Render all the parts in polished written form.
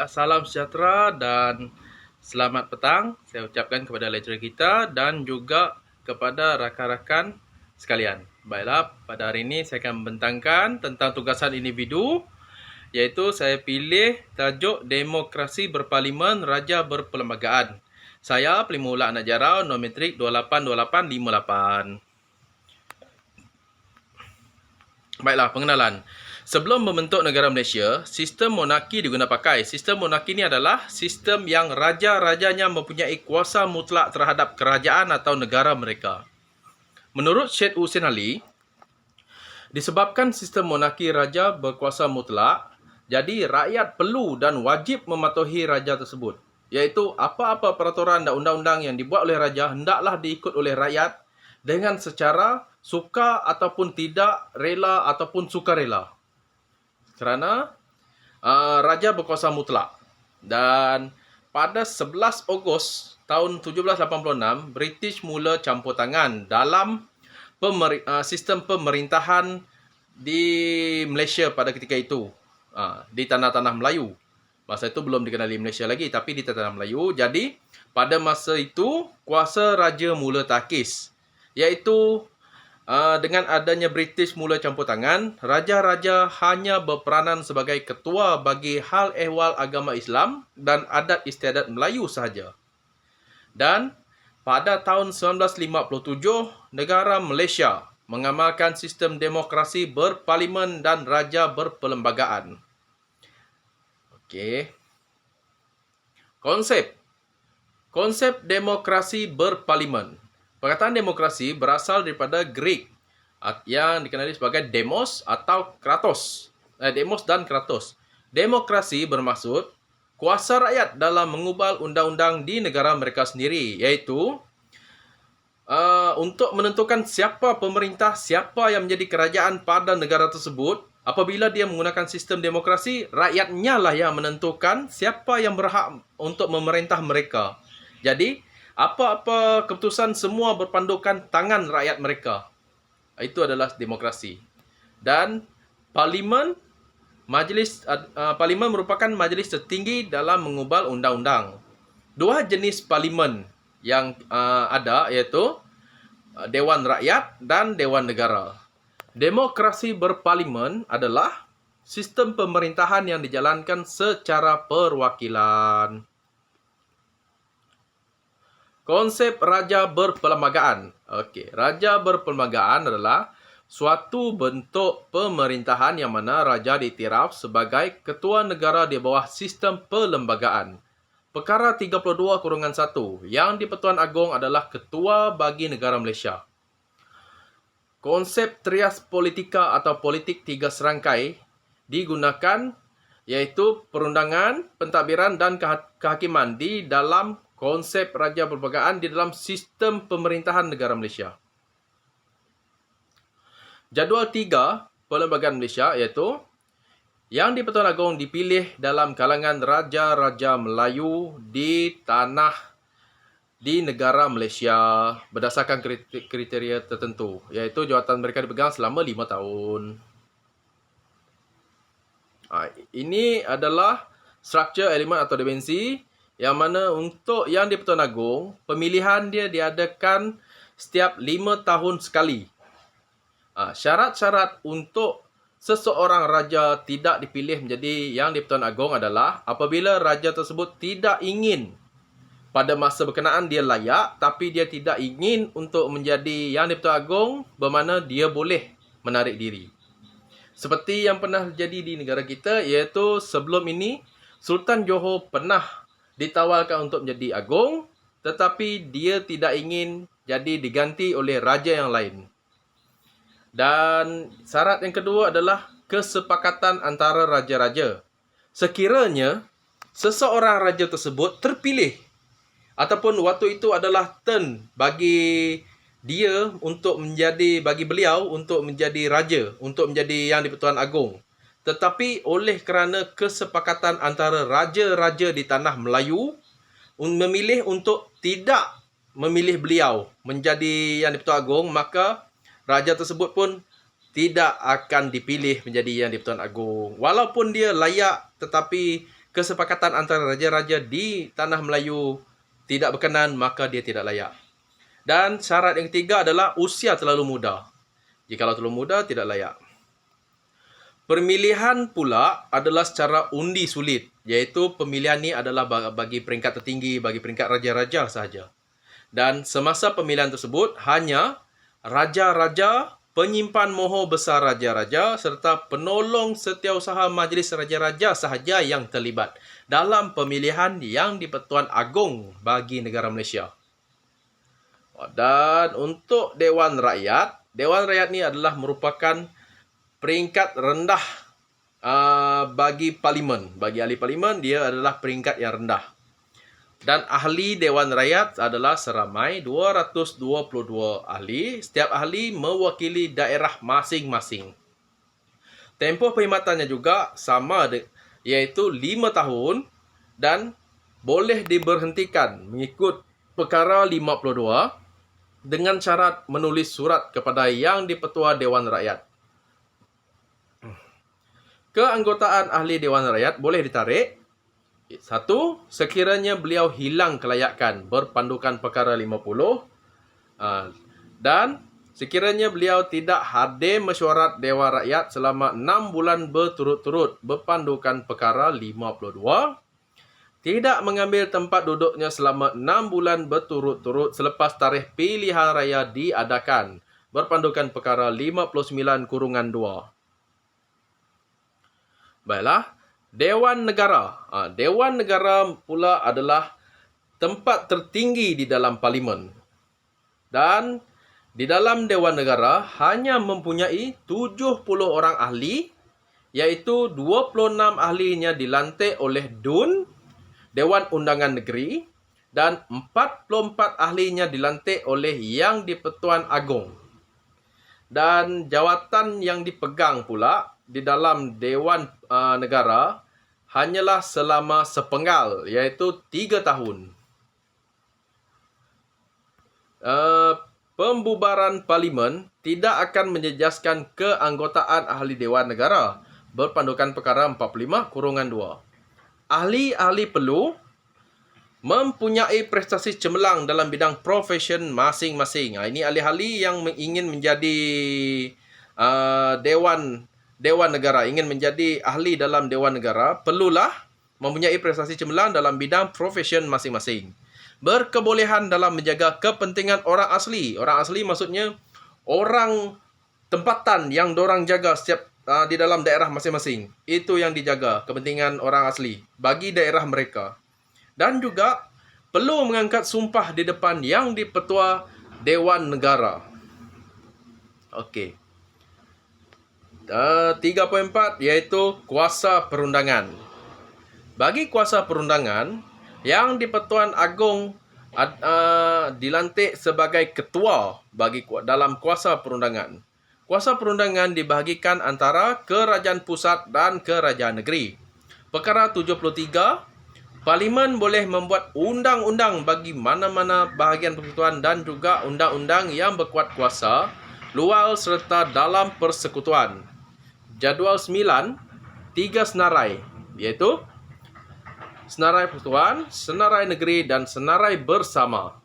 salam sejahtera dan selamat petang saya ucapkan kepada lecturer kita dan juga kepada rakan-rakan sekalian. Baiklah, pada hari ini saya akan membentangkan tentang tugasan individu, iaitu saya pilih tajuk Demokrasi Berparlimen Raja Berperlembagaan. Saya Pelimula Anak Jarau, nombor metrik 282858. Baiklah, pengenalan. Sebelum membentuk negara Malaysia, sistem monarki diguna pakai. Sistem monarki ini adalah sistem yang raja-rajanya mempunyai kuasa mutlak terhadap kerajaan atau negara mereka. Menurut Syed Hussein Ali, disebabkan sistem monarki raja berkuasa mutlak, jadi rakyat perlu dan wajib mematuhi raja tersebut. Iaitu apa-apa peraturan dan undang-undang yang dibuat oleh raja hendaklah diikut oleh rakyat dengan secara suka ataupun tidak, rela ataupun sukarela. Kerana raja berkuasa mutlak. Dan pada 11 Ogos tahun 1786, British mula campur tangan dalam sistem pemerintahan di Malaysia pada ketika itu, di tanah-tanah Melayu. Masa itu belum dikenali Malaysia lagi, tapi di tanah Melayu. Jadi pada masa itu kuasa raja mula takis, iaitu dengan adanya British mula campur tangan, raja-raja hanya berperanan sebagai ketua bagi hal ehwal agama Islam dan adat istiadat Melayu sahaja. Dan pada tahun 1957, negara Malaysia mengamalkan sistem demokrasi berparlimen dan raja berperlembagaan. Okey. Konsep demokrasi berparlimen. Perkataan demokrasi berasal daripada Greek yang dikenali sebagai demos atau kratos. Demos dan kratos. Demokrasi bermaksud kuasa rakyat dalam mengubah undang-undang di negara mereka sendiri, iaitu untuk menentukan siapa pemerintah, siapa yang menjadi kerajaan pada negara tersebut. Apabila dia menggunakan sistem demokrasi, rakyatnya lah yang menentukan siapa yang berhak untuk memerintah mereka. Jadi apa-apa keputusan semua berpandukan tangan rakyat mereka. Itu adalah demokrasi. Dan parlimen merupakan majlis tertinggi dalam mengubah undang-undang. Dua jenis parlimen yang ada iaitu Dewan Rakyat dan Dewan Negara. Demokrasi berparlimen adalah sistem pemerintahan yang dijalankan secara perwakilan. Konsep raja berperlembagaan. Okey, raja berperlembagaan adalah suatu bentuk pemerintahan yang mana raja diiktiraf sebagai ketua negara di bawah sistem perlembagaan. Perkara 32/1 yang di-Pertuan Agong adalah ketua bagi negara Malaysia. Konsep trias politika atau politik tiga serangkai digunakan, iaitu perundangan, pentadbiran dan kehakiman di dalam konsep raja berperlembagaan di dalam sistem pemerintahan negara Malaysia. Jadual 3 Perlembagaan Malaysia iaitu yang di-Pertuan Agong dipilih dalam kalangan raja-raja Melayu di negara Malaysia berdasarkan kriteria tertentu, iaitu jawatan mereka dipegang selama 5 tahun. Ini adalah struktur elemen atau dimensi yang mana untuk yang di-Pertuan Agong, pemilihan dia diadakan setiap 5 tahun sekali. Syarat-syarat untuk seseorang raja tidak dipilih menjadi yang di-Pertuan Agong adalah apabila raja tersebut tidak ingin pada masa berkenaan dia layak, tapi dia tidak ingin untuk menjadi yang di-Pertuan Agong, bermakna dia boleh menarik diri. Seperti yang pernah terjadi di negara kita, iaitu sebelum ini Sultan Johor pernah ditawarkan untuk menjadi agung, tetapi dia tidak ingin, jadi diganti oleh raja yang lain. Dan syarat yang kedua adalah kesepakatan antara raja-raja. Sekiranya seseorang raja tersebut terpilih, ataupun waktu itu adalah turn bagi dia untuk menjadi, bagi beliau untuk menjadi raja, untuk menjadi yang di-Pertuan Agong. Tetapi oleh kerana kesepakatan antara raja-raja di tanah Melayu memilih untuk tidak memilih beliau menjadi yang di-Pertuan Agong, maka raja tersebut pun tidak akan dipilih menjadi yang di-Pertuan Agong. Walaupun dia layak, tetapi kesepakatan antara raja-raja di tanah Melayu tidak berkenan, maka dia tidak layak. Dan syarat yang ketiga adalah usia terlalu muda. Jikalau terlalu muda, tidak layak. Pemilihan pula adalah secara undi sulit, iaitu pemilihan ni adalah bagi peringkat tertinggi, bagi peringkat raja-raja sahaja. Dan semasa pemilihan tersebut, hanya raja-raja, penyimpan mohon besar raja-raja serta penolong setiausaha majlis raja-raja sahaja yang terlibat dalam pemilihan yang di-Pertuan Agong bagi negara Malaysia. Dan untuk Dewan Rakyat ni adalah merupakan peringkat rendah bagi parlimen. Bagi ahli parlimen, dia adalah peringkat yang rendah. Dan ahli Dewan Rakyat adalah seramai 222 ahli. Setiap ahli mewakili daerah masing-masing. Tempoh perkhidmatannya juga sama, iaitu 5 tahun dan boleh diberhentikan mengikut perkara 52 dengan syarat menulis surat kepada Yang di-Pertua Dewan Rakyat. Keanggotaan ahli Dewan Rakyat boleh ditarik. 1. Sekiranya beliau hilang kelayakan berpandukan perkara 50. Dan sekiranya beliau tidak hadir mesyuarat Dewan Rakyat selama 6 bulan berturut-turut berpandukan perkara 52. Tidak mengambil tempat duduknya selama 6 bulan berturut-turut selepas tarikh pilihan raya diadakan berpandukan perkara 59-2. Baiklah. Dewan Negara. Dewan Negara pula adalah tempat tertinggi di dalam parlimen. Dan di dalam Dewan Negara hanya mempunyai 70 orang ahli, iaitu 26 ahlinya dilantik oleh DUN, Dewan Undangan Negeri, dan 44 ahlinya dilantik oleh Yang di-Pertuan Agong. Dan jawatan yang dipegang pula di dalam Dewan Negara hanyalah selama sepenggal, iaitu 3 tahun. Pembubaran parlimen tidak akan menjejaskan keanggotaan ahli Dewan Negara berpandukan perkara 45-2. Ahli-ahli perlu mempunyai prestasi cemerlang dalam bidang profesion masing-masing. Ini ahli-ahli yang ingin menjadi Dewan Negara, ingin menjadi ahli dalam Dewan Negara, perlulah mempunyai prestasi cemerlang dalam bidang profesion masing-masing. Berkebolehan dalam menjaga kepentingan orang asli. Orang asli maksudnya orang tempatan yang dorang jaga setiap di dalam daerah masing-masing. Itu yang dijaga, kepentingan orang asli bagi daerah mereka. Dan juga perlu mengangkat sumpah di depan Yang di-Pertua Dewan Negara. Okey. 3.4 iaitu kuasa perundangan. Bagi kuasa perundangan, Yang di-Pertuan Agong dilantik sebagai ketua dalam kuasa perundangan. Kuasa perundangan dibahagikan antara Kerajaan Pusat dan Kerajaan Negeri. Perkara 73, Parlimen boleh membuat undang-undang bagi mana-mana bahagian persekutuan dan juga undang-undang yang berkuat kuasa luar serta dalam persekutuan. Jadual 9, 3 senarai, iaitu senarai persekutuan, senarai negeri dan senarai bersama.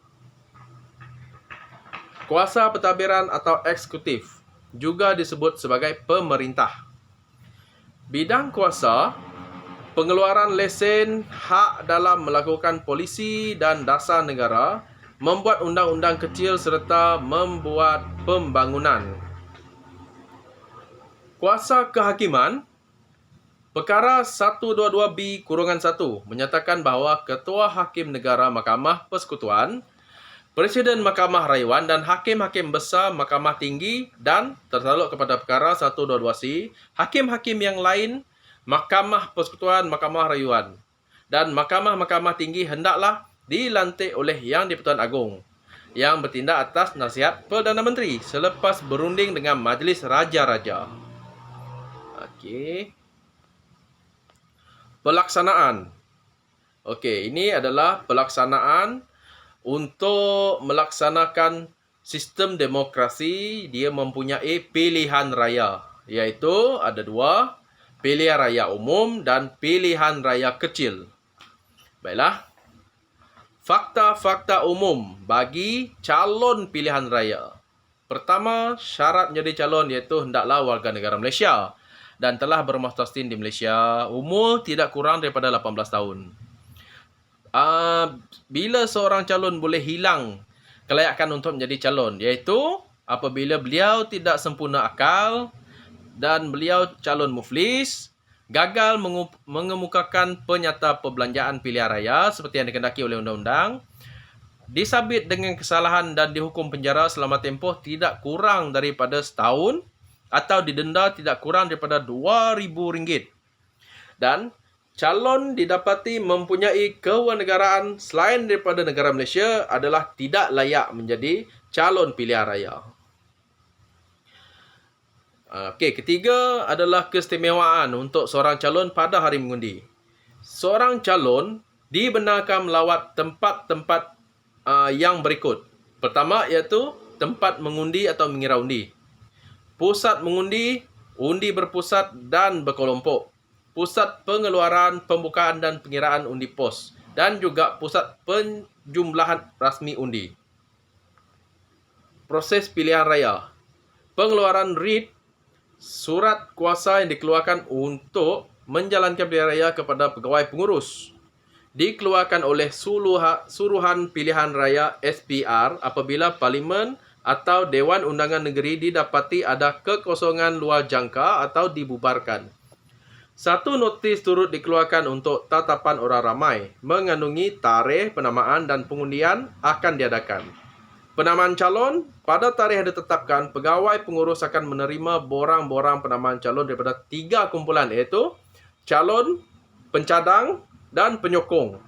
Kuasa pentadbiran atau eksekutif juga disebut sebagai pemerintah. Bidang kuasa, pengeluaran lesen, hak dalam melakukan polisi dan dasar negara, membuat undang-undang kecil serta membuat pembangunan. Kuasa kehakiman, perkara 122B-1 menyatakan bahawa Ketua Hakim Negara Mahkamah Persekutuan, Presiden Mahkamah Rayuan dan Hakim-Hakim Besar Mahkamah Tinggi dan tertaluk kepada perkara 122C, Hakim-Hakim yang lain, Mahkamah Persekutuan, Mahkamah Rayuan dan Mahkamah-Mahkamah Tinggi hendaklah dilantik oleh Yang di-Pertuan Agong yang bertindak atas nasihat Perdana Menteri selepas berunding dengan Majlis Raja-Raja. Okey. Pelaksanaan. Okey, ini adalah pelaksanaan untuk melaksanakan sistem demokrasi. Dia mempunyai pilihan raya, iaitu ada 2. pilihan raya umum dan pilihan raya kecil. Baiklah. Fakta-fakta umum bagi calon pilihan raya. Pertama, syarat menjadi calon iaitu hendaklah warga negara Malaysia dan telah bermuhtasim di Malaysia, umur tidak kurang daripada 18 tahun. Bila seorang calon boleh hilang kelayakan untuk menjadi calon, iaitu apabila beliau tidak sempurna akal dan beliau calon muflis, gagal mengemukakan penyata perbelanjaan pilihan raya seperti yang dikehendaki oleh undang-undang, disabit dengan kesalahan dan dihukum penjara selama tempoh tidak kurang daripada setahun atau didenda tidak kurang daripada RM2,000. Dan calon didapati mempunyai kewarganegaraan selain daripada negara Malaysia adalah tidak layak menjadi calon pilihan raya. Okey, ketiga adalah keistimewaan untuk seorang calon pada hari mengundi. Seorang calon dibenarkan melawat tempat-tempat yang berikut. Pertama iaitu tempat mengundi atau mengira undi. Pusat mengundi, undi berpusat dan berkelompok. Pusat pengeluaran, pembukaan dan pengiraan undi pos. Dan juga pusat penjumlahan rasmi undi. Proses pilihan raya. Pengeluaran RID, surat kuasa yang dikeluarkan untuk menjalankan pilihan raya kepada pegawai pengurus, dikeluarkan oleh Suruhan Pilihan Raya SPR apabila Parlimen atau Dewan Undangan Negeri didapati ada kekosongan luar jangka atau dibubarkan. Satu notis turut dikeluarkan untuk tatapan orang ramai mengandungi tarikh penamaan dan pengundian akan diadakan. Penamaan calon, pada tarikh yang ditetapkan, pegawai pengurus akan menerima borang-borang penamaan calon daripada 3 kumpulan iaitu calon, pencadang dan penyokong.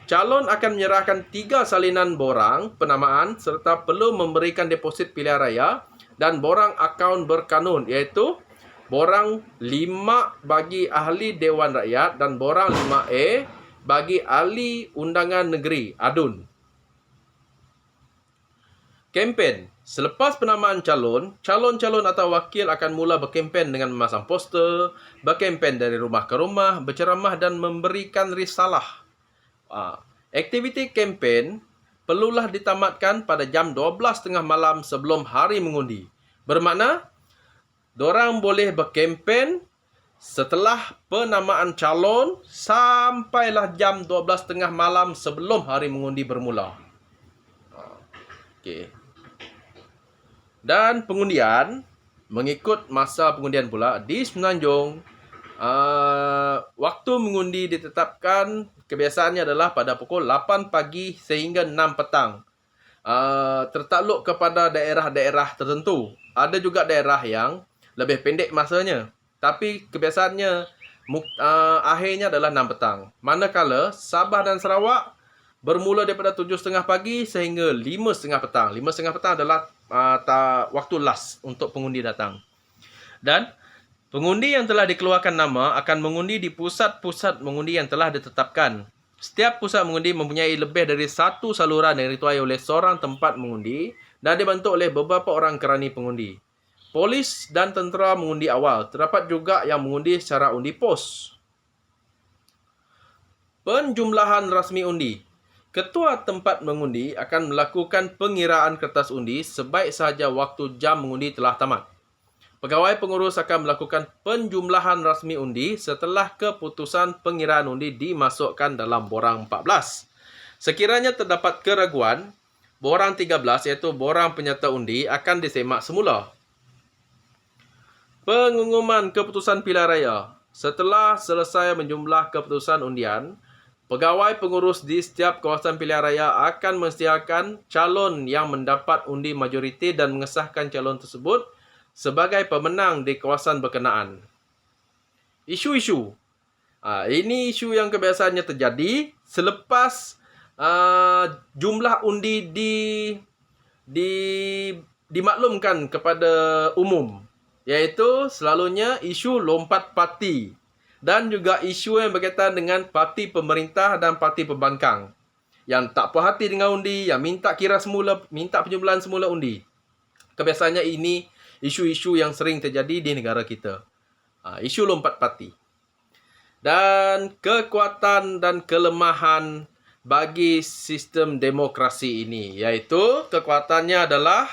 Calon akan menyerahkan 3 salinan borang penamaan serta perlu memberikan deposit pilihan raya dan borang akaun berkanun iaitu borang 5 bagi ahli Dewan Rakyat dan borang 5A bagi ahli Undangan Negeri ADUN. Kempen. Selepas penamaan calon, calon-calon atau wakil akan mula berkempen dengan memasang poster, berkempen dari rumah ke rumah, berceramah dan memberikan risalah. Aktiviti kempen perlulah ditamatkan pada jam 12.30 malam sebelum hari mengundi. Bermakna, dorang boleh berkempen setelah penamaan calon sampailah jam 12.30 malam sebelum hari mengundi bermula. Okey. Dan pengundian, mengikut masa pengundian pula, di Semenanjung, waktu mengundi ditetapkan kebiasaannya adalah pada pukul 8 pagi sehingga 6 petang. Tertakluk kepada daerah-daerah tertentu. Ada juga daerah yang lebih pendek masanya. Tapi kebiasaannya akhirnya adalah 6 petang. Manakala Sabah dan Sarawak bermula daripada 7.30 pagi sehingga 5.30 petang. 5.30 petang adalah waktu last untuk pengundi datang. Dan pengundi yang telah dikeluarkan nama akan mengundi di pusat-pusat mengundi yang telah ditetapkan. Setiap pusat mengundi mempunyai lebih dari satu saluran yang dituai oleh seorang tempat mengundi dan dibantu oleh beberapa orang kerani pengundi. Polis dan tentera mengundi awal. Terdapat juga yang mengundi secara undi pos. Penjumlahan rasmi undi. Ketua tempat mengundi akan melakukan pengiraan kertas undi sebaik sahaja waktu jam mengundi telah tamat. Pegawai pengurus akan melakukan penjumlahan rasmi undi setelah keputusan pengiraan undi dimasukkan dalam borang 14. Sekiranya terdapat keraguan, borang 13 iaitu borang penyerta undi akan disemak semula. Pengumuman keputusan pilihan raya. Setelah selesai menjumlah keputusan undian, pegawai pengurus di setiap kawasan pilihan raya akan mengisytiharkan calon yang mendapat undi majoriti dan mengesahkan calon tersebut sebagai pemenang di kawasan berkenaan. Isu-isu. Ini isu yang kebiasaannya terjadi selepas jumlah undi dimaklumkan kepada umum. Iaitu selalunya isu lompat parti. Dan juga isu yang berkaitan dengan parti pemerintah dan parti pembangkang. Yang tak puas hati dengan undi, yang minta penjumlahan semula undi. Kebiasaannya ini isu-isu yang sering terjadi di negara kita. Isu lompat parti. Dan kekuatan dan kelemahan bagi sistem demokrasi ini, iaitu kekuatannya adalah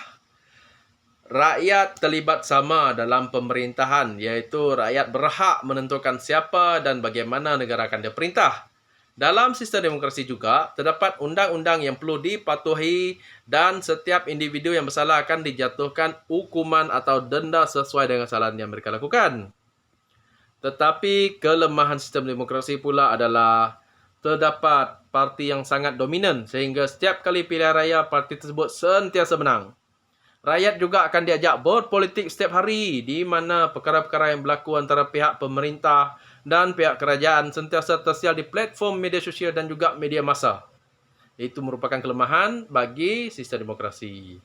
rakyat terlibat sama dalam pemerintahan, iaitu rakyat berhak menentukan siapa dan bagaimana negara akan diperintah. Dalam sistem demokrasi juga, terdapat undang-undang yang perlu dipatuhi dan setiap individu yang bersalah akan dijatuhkan hukuman atau denda sesuai dengan kesalahan yang mereka lakukan. Tetapi kelemahan sistem demokrasi pula adalah terdapat parti yang sangat dominan sehingga setiap kali pilihan raya parti tersebut sentiasa menang. Rakyat juga akan diajak berpolitik setiap hari di mana perkara-perkara yang berlaku antara pihak pemerintah dan pihak kerajaan sentiasa tersiar di platform media sosial dan juga media massa. Itu merupakan kelemahan bagi sistem demokrasi.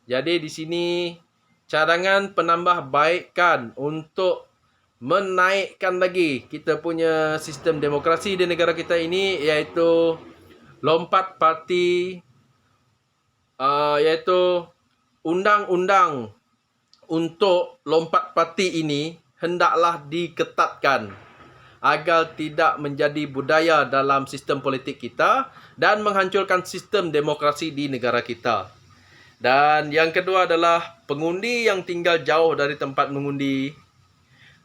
Jadi di sini cadangan penambahbaikan untuk menaikkan lagi kita punya sistem demokrasi di negara kita ini, iaitu lompat parti, iaitu undang-undang untuk lompat parti ini hendaklah diketatkan agar tidak menjadi budaya dalam sistem politik kita dan menghancurkan sistem demokrasi di negara kita. Dan yang kedua adalah pengundi yang tinggal jauh dari tempat mengundi.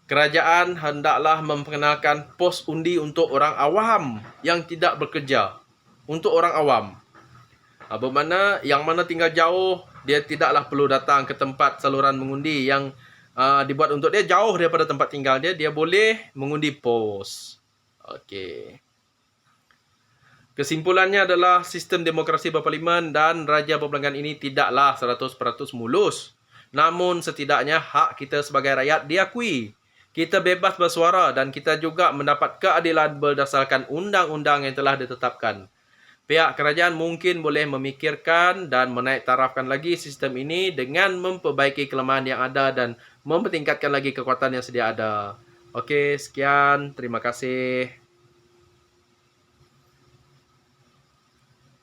Kerajaan hendaklah memperkenalkan pos undi untuk orang awam yang tidak bekerja. Untuk orang awam. Bermakna yang mana tinggal jauh, dia tidaklah perlu datang ke tempat saluran mengundi yang dibuat untuk dia jauh daripada tempat tinggal dia. Dia boleh mengundi pos. Okey. Kesimpulannya adalah sistem demokrasi berparlimen dan raja perbelangan ini tidaklah 100% mulus. Namun setidaknya hak kita sebagai rakyat diakui. Kita bebas bersuara dan kita juga mendapat keadilan berdasarkan undang-undang yang telah ditetapkan. Pihak kerajaan mungkin boleh memikirkan dan menaik tarafkan lagi sistem ini dengan memperbaiki kelemahan yang ada dan mempertingkatkan lagi kekuatan yang sedia ada. Okey, sekian. Terima kasih.